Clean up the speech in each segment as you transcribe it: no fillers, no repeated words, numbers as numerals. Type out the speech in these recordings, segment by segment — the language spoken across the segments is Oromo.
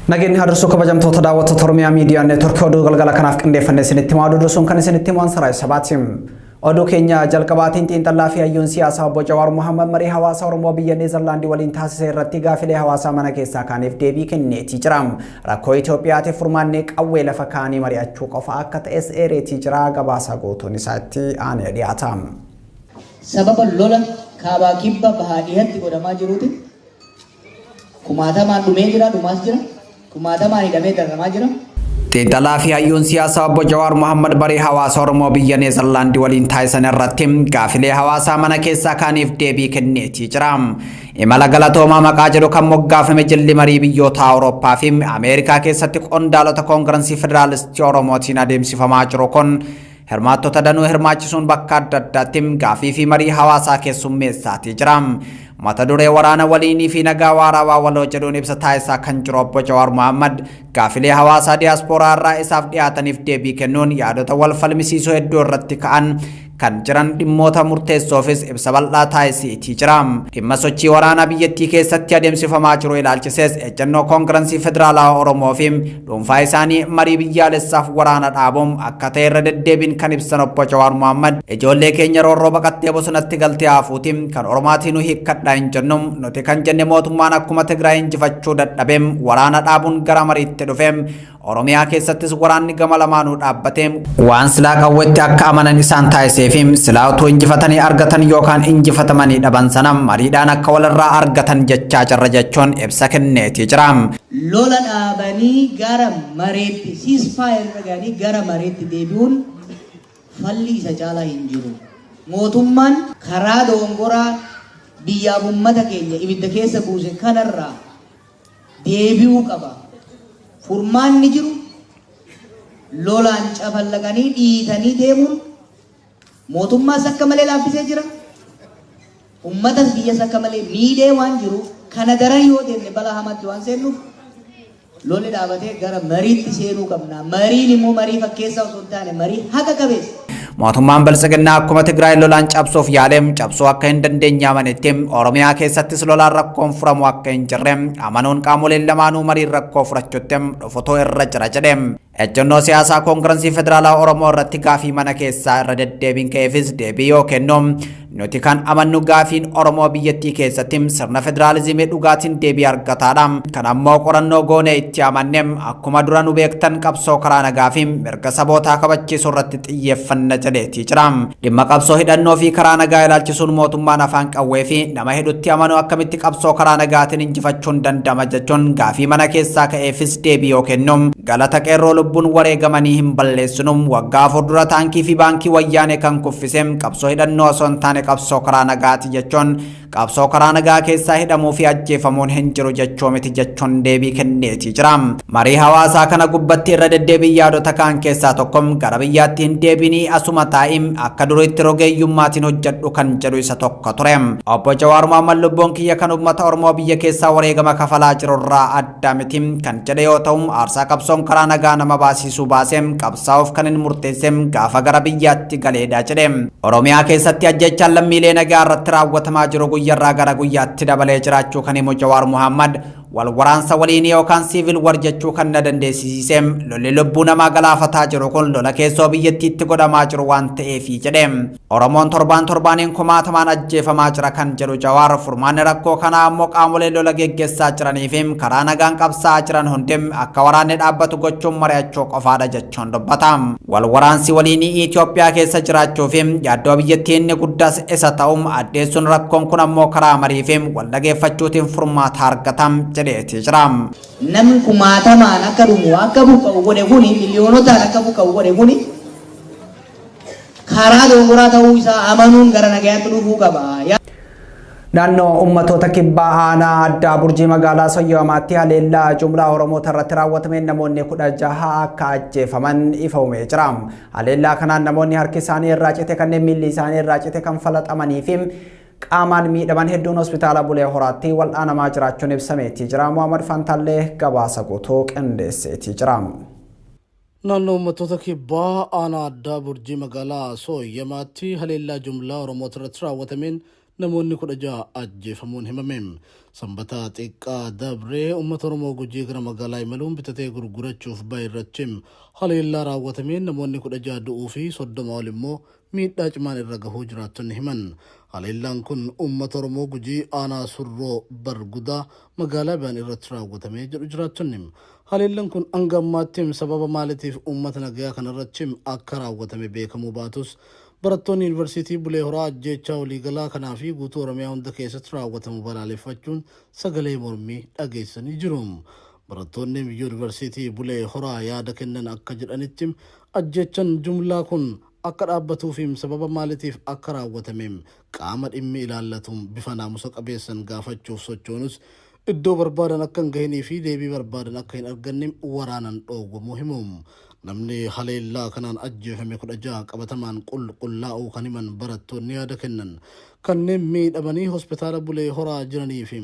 Nagin harus kabajamtoota daawwattoota Oromiyaa Miidiyaa Neetwoorkii oduu galgala kanaaf qindeeffannee isinitti himaa oduu sun kan isinitti himan Saraa Sabaatiin. Oduu keenya jalqabaatiin xiinxallaa fi hayyoon siyaasaa obbo Jawaar Mohaammed marii hawaasa Oromoo biyya Neezerlaandii waliin taasise irratti gaafilee hawaasaa mana keessaa kaaniif deebii kenneetii jira. Rakkoo Itoophiyaatiif furmaannee qawwee lafa kaanii mari'achuu qofa akka ta'es eereetii jira. Gabaasa gootuun isaatti aanee dhiyaata. Sababa lola kaabaa kibba bahaa dhiyaatti godhamaa jiruuti. Kumaatamaan dhumee jira, dhumaas jira. Kumaatamaan hidhamee dararamaa jira. xiinxallaa fi hayyoon siyaasaa obbo Jawaar Mohaammed marii hawaasa Oromoo biyya Neezerlaandii waliin taasisan irratti gaafilee hawaasaa mana keessaa kaaniif deebii kenneetii jira. Imala galatoomaa maqaa jedhu kan moggaafame jilli marii biyyoota Awurooppaa fi Ameerikaa keessatti qondaalota koongirensii federaalistii Oromootiin adeemsifamaa jiru kun hirmaattota danuu hirmaachisuun bakka adda addaatti gaafii fi marii hawaasaa keessummeessaatii jira. Mata duree waraana waliinii fi nagaa waarawaa waloo jedhuun ibsa taasisaa kan jiru obbo Jawaar Mohaammed gaafilee hawaasaa diyaaspooraa irraa isaaf dhiyaataniif deebii kennuun yaadota wal falmisiisoo hedduu irratti ka'an kan jiran dhimmoota murteessoofis ibsa bal'aa taasisee jira. Dhimma sochii waraanaa biyyattii keessatti adeemsifamaa jiru ilaalchisees ejjennoo koongirensii federaalaa Oromoo fi dhuunfaa isaanii marii biyyaalessaaf waraana dhaabuun akka ta'e irra deddeebiin kan ibsan obbo Jawaar Mohaammed ijoollee keenya roorroo baqattee bosonatti galtee hafuutiin kan Oromaatiin hiikkadhaa hin jennum nuti kan jenne mootummaan akkuma Tigraay injifachuu dadhabeem waraana dhaabuun gara mariitti dhufeem Oromiyaa keessattis waraanni gama lamaanuu dhaabbateem waan silaa qawwetti akka amanan isaan taasiseefim silaa utuu injifatanii argatan yookaan injifatamanii dhaban sana mariidhaan akka walirraa argatan jechaa jirra jechuun ibsa kenneetii jira. Lola dhaabanii gara mareetti ceasefire irra gahanii gara mareetti deebi'uun falli isa caalaa hin jiru. Mootummaan karaa doongoraa biyyaaf uummata keenya ibidda keessa buuse kanarraa deebi'uu qaba. Furmaanni jiru lolaan cafallaqanii dhiitanii deemuun mootummaas akka malee laaffisee jira. Uummatas biyyas akka malee miidhee waan jiru kana daran yoo deemne balaa hamatti waan seennuuf lolli dhaabatee gara mariitti seenuu qabna. Mariin immoo marii fakkeessaa osoo hin taane marii haqa qabeessa. Mootummaan Bilisiginnaa akkuma Tigraay lolaan cabsuuf yaaleem cabsuu akka hin dandeenye amanitti Oromiyaa keessattis lolaan rakkoon furamu akka hin jirre amanuun qaamoleen lamaanuu marii rakkoo furachuutti dhufutoo irra jira jedhe. Ejjennoo siyaasaa koongirensii federaalaa Oromoo irratti gaafii mana keessaa irra deddeebiin ka'eefis deebii yoo kennu nuti kan amannu gaafiin Oromoo biyyattii keessatti sirna federaalizimii dhugaatiin deebii argataadha. Kan ammoo qorannoo goonee itti amanne akkuma dura nu beektan qabsoo karaa nagaa fi mirga sabootaa kabachiisuu irratti xiyyeeffanna jedheetii jira. Dhimma qabsoo hidhannoo fi karaa nagaa ilaalchisuun mootummaan afaan qawwee fi nama hidhutti amanu akkamitti qabsoo karaa nagaatiin injifachuun danda'ama jechuun gaafii mana keessaa ka'eefis deebii yoo kennu galata qeerroo lubbuun wareegamanii hin balleessinu waggaa afur dura taankii fi baankii wayyaanee kan kuffise qabsoo hidhannoo osoo hin taane qabsoo karaa nagaati jechuun qabsoo karaa nagaa keessaa hidhamuu fi ajjeefamuun hin jiru jechuu miti jechuun deebii kenneetii jira. Marii hawaasaa kana gubbatti irra deddeebii yaadota kaan keessaa tokko gara biyyaatti hin deebinii asuma taa'im akka duriitti rogeeyyummaatiin hojjedhu kan jedhu isa tokko ture. Obbo Jawaar Mohaammed lubbuun kiyya kan uummata Oromoo biyya keessaa wareegama kafalaa jirurraa adda miti kan jedhe yoo ta'u aarsaa qabsoon karaa nagaa nama baasisuu baaseem qabsaa'uuf kan hin murteesseem gaafa gara biyyaatti galeedha jedhe. Oromiyaa keessatti ajjechaan lammiilee nagaa irratti raawwatamaa jiru guyyarraa gara guyyaatti dabalee jiraachuu kan himu Jawaar Mohaammed wal waraansa waliin yookaan siivil war jechuu kan na dandeessisiiseem lolli lubbuu namaa galaafataa jiru kun lola keessoo biyyattiitti godhamaa jiru waan ta'eefi jedhe. Oromoon torbaaniin kumaatamaan ajjeefamaa jira kan jedhu Jawaar furmaanni rakkoo kanaa ammoo qaamolee lola geggeessaa jiranii fi karaa nagaan qabsaa'aa jiran hundi akka waraanni dhaabbatu gochuun mari'achuu qofaadha jechuun dubbata. Wal waraansi waliinii Itoophiyaa keessa jiraachuu fi yaaddoo biyyattii inni guddaas isa ta'uun addeessuun rakkoon kun ammoo karaa marii fi wal dhageeffachuutiin furmaata argatam jedheetii jira. Namni kumaatamaan akka dhumu akka buqqa'u godhe kuni miliyoonotaan akka buqqa'u godhe kuni karaa doongoraa ta'uu isaa amanuun gara nagayaatti dhufuu qaba. Naannoo uummattoota kibbaa aanaa addaa burjii magaalaa Soyyoomaatti haleellaa jumlaa Oromoota irratti raawwatameen namoonni 16 akka ajjeefaman ifamee jira. Haleellaa kanaan namoonni harki isaanii irraa cite kanneen miilli isaanii irraa cite kan falaxamanii fi qaamaan miidhaman hedduun hospitaala Bulee Horaatti wal'aanamaa jiraachuun ibsameetii jira. Muhammad Fantaallee gabaasa guutuu qindeesseetii jira. Naannoo uummattoota kibbaa aanaa addaa burjii magaalaa Soyyoomaatti haleellaa jumlaa Oromoota irratti raawwatameen namoonni 16 ajjeefamuun himame. Sanbata xiqqaa dabree uummata Oromoo Gujii gara magaalaa imaluun bitatee gurgurachuuf bahe irratti haleellaa raawwatameen namoonni 16 du'uu fi 30 ol immoo miidhaa cimaan irra gahuu jiraattonni himan. Haleellaan kun uummata Oromoo Gujii aanaa Surroo Bargudaa magaalaa Biyaan irratti raawwatamee jedhu jiraattonni. Haleellaan kun hanga ammaatti sababa maaliitiif uummata nagayaa kanarratti akka raawwatame beekamuu baatus barattoonni yuunivarsiitii Bulee Horaa ajjeechaa waliigalaa kanaa fi guutuu Oromiyaa hunda keessatti raawwatamu balaaleffachuun sagalee mormii dhageessanii jiru. Barattoonni yuunivarsiitii Bulee Horaa yaada kennan akka jedhanitti ajjeechaan jumlaa kun akka dhaabbatuu fi sababa maaliitiif akka raawwatame qaama dhimmi ilaallatuun bifa naamusa qabeessan gaafachuuf sochoonus iddoo barbaadan akka hin gahinii fi deebii barbaadan akka hin arganne waraanan dhoowwamuu himu. Namni haleellaa kanaan ajjeefame 16 qabatamaan qulqullaa'uu kan himan barattoonni yaada kennan kanneen miidhamanii hospitaala Bulee Horaa jiranii fi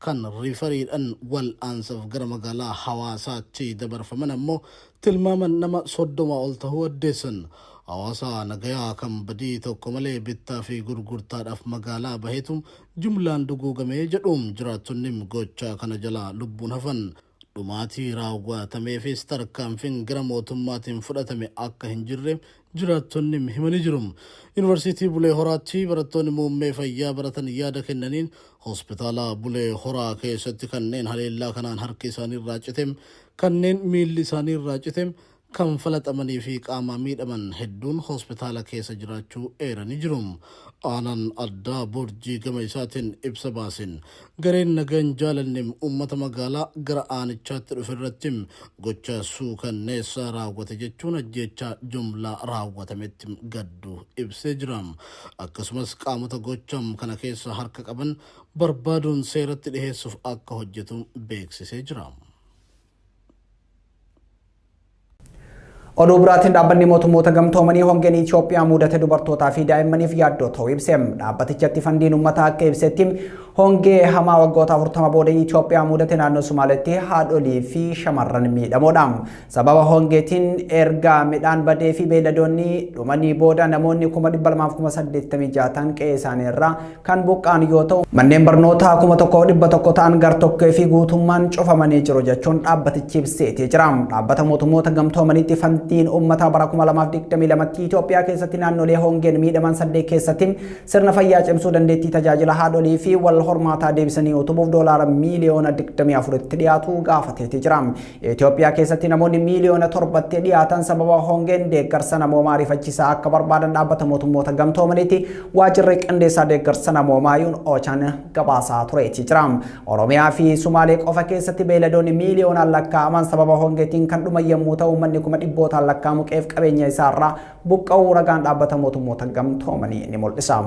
kan riifariidhaan wal'aansaaf gara magaalaa Hawaasaatti dabarfaman ammoo tilmaaman nama 30 ol ta'uu addeessan. Hawaasa nagayaa kan badii tokko malee bittaa fi gurgurtaadhaaf magaalaa baheetu jumlaan duguugamee jedhuun jiraattonni gochaa kana jalaa lubbuun hafan. Dhumaatii raawwatameefis tarkaanfiin gara mootummaatiin fudhatame akka hin jirre jiraattonni himanii jiru. Yuunivarsiitii Bulee Horaatti barattoonni muummee fayyaa baratan yaada kennaniin hospitaala Bulee Horaa keessatti kanneen haleellaa kanaan harki isaanii irraa cite, kanneen miilli isaanii irraa cite, kan falaxamanii fi qaama miidhaman hedduun hospitaala keessa jiraachuu eeranii jiru. Aanaan addaa Burjii gama isaatiin ibsa baasin gareen nagaan jaalanne uummata magaalaa gara aanichaatti dhufe irratti gocha suukanneessaa raawwate jechuun ajjeechaa jumlaa raawwatametti gaddu ibsee jira. Akkasumas qaamota gocha kana keessa harka qaban barbaaduun seeratti dhiheessuuf akka hojjetu beeksisee jira. Oduu biraatiin dhaabbanni mootummoota gamtoomanii hongeen Itoophiyaa mudate dubartootaa fi daa'immaniif yaaddoo ta'uu ibse. Dhaabbatichatti fandiin uummataa akka ibsetti hongee hamaa waggoota 40 booda Itoophiyaa mudate naannoo Sumaaleetti haadholii fi shamarran miidhamoodha. Sababa hongeetiin erga midhaan badee fi beeyladoonni dhumanii booda namoonni 286 qe'ee isaanii irraa kan buqqaan yoo ta'u manneen barnootaa 1100 ta'an gar-tokkee fi guutummaan cufamanii jiru jechuun dhaabbatichi ibseetii jira. Dhaabbata mootummoota gamtoomaniitti fandiin uummataa bara 2022 Itoophiyaa keessatti naannolee hongeen miidhaman 8 keessatti sirna fayyaa cimsuu dandeettii tajaajila haadholii fi wal hormaataa deebisanii utubuuf doolaara miiliyoona 24tti dhiyaatu gaafateetii jira. Itoophiyaa keessatti namoonni miiliyoona 7tti dhiyaatan sababa hongeen deeggarsa namoomaa ariifachiisaa akka barbaadan dhaabbata mootummoota gamtoomaniitti waajjirri qindeessaa deeggarsa namoomaa OCHA'n gabaasaa tureetii jira. Oromiyaa fi Sumaalee qofa keessatti beeyladoonni miiliyoonaan lakkaa'aman sababa hongeetiin kan dhuman yommuu ta'u uummanni 100,000 lakkaa'amu qe'ee qabeenya isaarraa buqqa'uu ragaan dhaabbata mootummoota gamtoomanii ni mul'isa.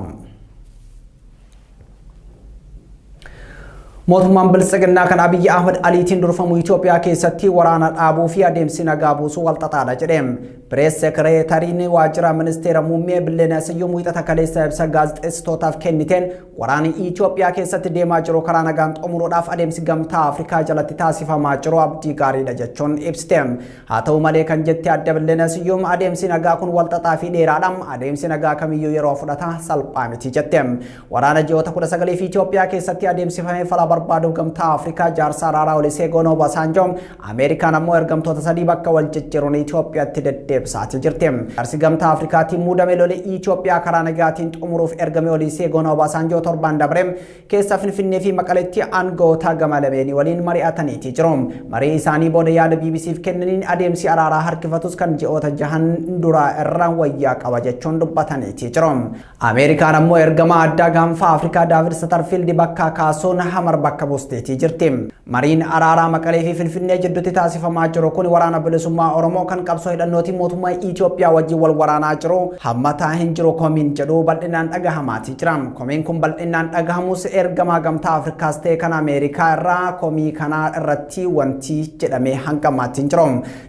Mootummaan Biltsiginnaa kan Abiyyi Ahmed Aliitiin durfamu Itoophiyaa keessatti waraana dhaabuu fi adeemsi nagaa buusuu walxaxaadha jedhe. Pirees sekereetariin waajjira ministeera muummee Billeenaa Siyyuum wiixata kaleessa ibsa gaazexeessitootaaf kenniteen waraanni Itoophiyaa keessatti deemaa jiru karaa nagaan xumuruudhaaf adeemsi gamtaa Afrikaa jalatti taasifamaa jiru abdii gaariidha jechuun ibsite. Haa ta'u malee kan jette adda Billeenaa Siyyuum adeemsi nagaa kun walxaxaa fi dheeraadha. Adeemsi nagaa kamiyyuu yeroo fudhata salphaa miti jette. Waraana ji'oota 19 fi Itoophiyaa keessatti adeemsifamee fala barbaaduuf gamtaa Afrikaa jaarsa araaraa Olusegun Obasanjoo Ameerikaan ammoo ergamtoota 3 bakka wal jijjiiruun Itoophiyaatti deddeebisaati jirti. Jaarsi gamtaa Afrikaatiin muudame lole Itoophiyaa karaa nagaatiin xumuruuf ergame Olusegun Obasanjoo torban dabre keessa Finfinnee fi Maqaleetti aangoota gama lameenii waliin mari'ataniiti jiru. Marii isaanii booda yaada BBCf kennaniin adeemsi araaraa harkifatus kan ji'oota 6 dura irra wayyaa qaba jechuun dubbataniiti jiru. Ameerikaan ammoo ergama addaa gaanfa Afrikaa David Satterfield bakka kaasuun hamar bakka buusteetii jirti. Mariin araaraa Maqalee fi Finfinnee jidduutti taasifamaa jiru kun waraana bilisummaa Oromoo kan qabsoo hidhannootiin mootummaa Itoophiyaa wajjin wal waraanaa jiru hammataa hin jiru komiin jedhu bal'inaan dhagahamaati jira. Komiin kun bal'inaan dhagahamus ergamaa gamtaa Afrikaas ta'e kan Ameerikaa irraa komii kanaa irratti wanti jedhamee hangamaatti hin jiru.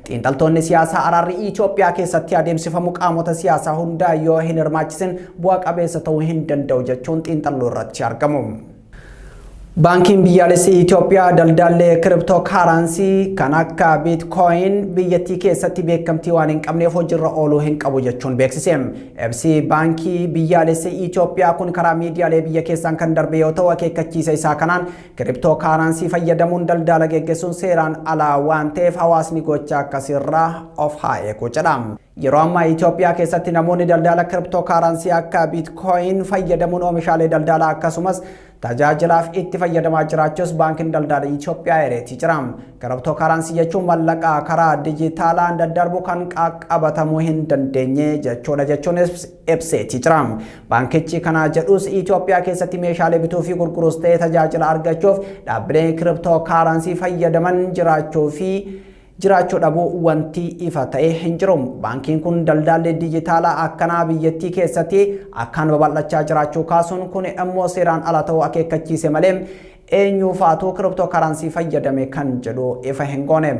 Xiinxaltoonni siyaasaa araarri Itoophiyaa keessatti adeemsifamu qaamota siyaasaa hundaa yoo hin hirmaachisin bu'a qabeessa ta'uu hin danda'u jechuun xiinxalloo irratti argamu. Baankiin biyyaalessaa Itoophiyaa daldallee kiriptookaaransii kan akka biitkooyin biyyattii keessatti beekamtii waan hin qabneef hojiirra ooluu hin qabu jechuun beeksise. Ibsi baankii biyyaalessaa Itoophiyaa kun karaa miidiyaalee biyya keessaan kan darbe yoo ta'u akeekkachiisa isaa kanaan kiriptookaaransii fayyadamuun daldala geggeessuun seeraan alaa waan ta'eef hawaasni gocha akkasirraa of haa eegu jedha. Yeroo ammaa Itoophiyaa keessatti namoonni daldala kiriptookaaransii akka biitkooyin fayyadamuun oomishaalee daldalaa akkasumas tajaajilaaf itti fayyadamaa jiraachuus baankiin daldala Itoophiyaa eereetii jira. Kiriptookaaransii jechuun mallaqa karaa dijitaalaan daddarbu kan qaqqabatamuu hin dandeenye jechuunis ibseetii jira. Baankichi kana jedhus Itoophiyaa keessatti meeshaalee bituu fi gurguruus ta'ee tajaajila argachuuf dhaabbileen kiriptookaaransii fayyadaman jiraachuu dhabuu wanti ifa ta'e hin jiru. Baankiin kun daldalli dijitaalaa akkanaa biyyattii keessatti akkaan babal'achaa jiraachuu kaasuun kun immoo seeraan ala ta'uu akeekkachiise malee eenyuufaatu kiriptookaaransii fayyadame kan jedhu ifa hin goone.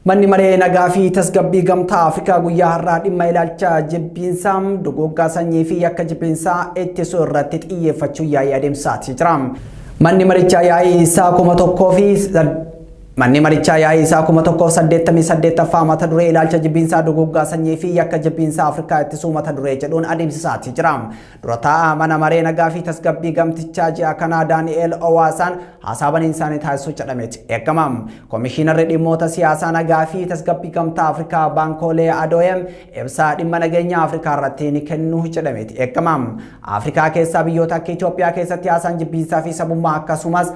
Manni maree nagaa fi tasgabbii gamtaa Afrikaa guyyaa har'aa dhimma ilaalcha jibbiinsaa duguggaa sanyii fi yakka jibbiinsaa ittisuu irratti xiyyeeffachuu yaa'ii adeemsaatii jira. Manni marichaa yaa'ii isaa 1,188 mata duree ilaalcha jibbiinsaa duguggaa sanyii fi yakka jibbiinsaa Afrikaa ittisuu mata duree jedhuun adeemsisaatii jira. Dura taa'aa mana maree nagaa fi tasgabbii gamtichaa ji'a kanaa Daani'eel Owaasaan haasaa isaanii taasisuu jedhameeti eegama. Komishiinarri dhimmoota siyaasaa nagaa fi tasgabbii gamtaa Afrikaa Baankoolee Adooyem ibsaa dhimma nageenya Afrikaa irratti ni kennuu jedhameeti eegama. Afrikaa keessaa biyyoota akka Itoophiyaa keessatti haasaan jibbiinsaa fi sabummaa akkasumas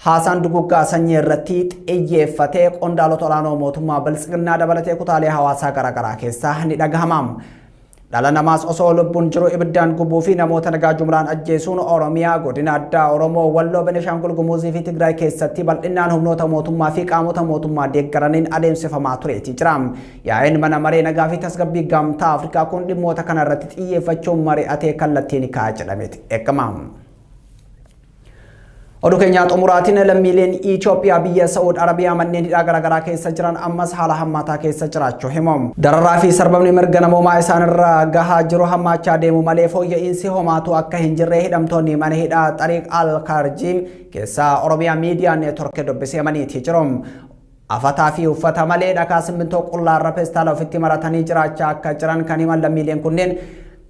haasaan duguggaa sanyii irratti xiyyeeffatee qondaalota olaanoo mootummaa biltsiginnaa dabalatee kutaalee hawaasaa garaagaraa keessaa ni dhagahama. Dhala namaas osoo lubbuun jiru ibiddaan gubuu fi namoota nagaa jumlaan ajjeesuun Oromiyaa, godina addaa Oromoo, Walloo, Benishaangul Gumuzii fi Tigraay keessatti bal'inaan humnoota mootummaa fi qaamota mootummaa deeggaraniin adeemsifamaa tureetii jira. Yaa'iin mana maree nagaa fi tasgabbii gamtaa Afrikaa kun dhimmoota kana irratti xiyyeeffachuun mari'atee kallattiin ka'aa jedhameeti eegama. Oduu keenya xumuraatiin lammiileen Itoophiyaa biyya Saa'ud Arabiyaa manneen hidhaa garaagaraa keessa jiran ammas haala hammaataa keessa jiraachuu himu. Dararaa fi sarbamni mirga namoomaa isaanirra gahaa jiru hammaachaa deemu malee fooyya'insi homaatu akka hin jirre hidhamtoonni mana hidhaa Xariiq Al-Karjiim keessaa Oromiyaa miidiyaa neetworkii dubbiseemaniitii jiru. Afataa fi uffata malee dhakaa simmintoo qullaarra peestaala ofitti maratanii jiraachaa akka jiran kan himan lammiileen kunneen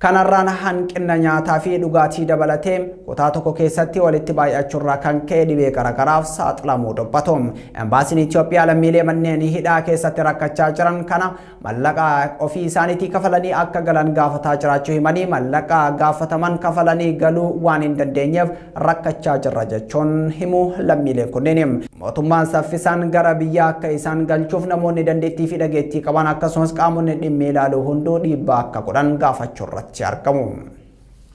kanarraan hanqina nyaataa fi dhugaatii dabalatee kutaa tokko keessatti walitti baay'achuurraa kan ka'e dhibee garaagaraaf saaxilamuu dubbatu. Embaasiin Itoophiyaa lammiilee manneen hidhaa keessatti rakkachaa jiran kana mallaqa ofii isaaniitii kafalanii akka galan gaafataa jiraachuu himanii mallaqa gaafataman kafalanii galuu waan hin dandeenyeef rakkachaa jirra jechuun himu lammiileen kunneen. Mootummaan saffisaan gara biyyaa akka isaan galchuuf namoonni dandeettii fi dhageettii qaban akkasumas qaamonni dhimmi ilaaluu hunduu dhiibbaa akka godhan gaafachuurra argamu.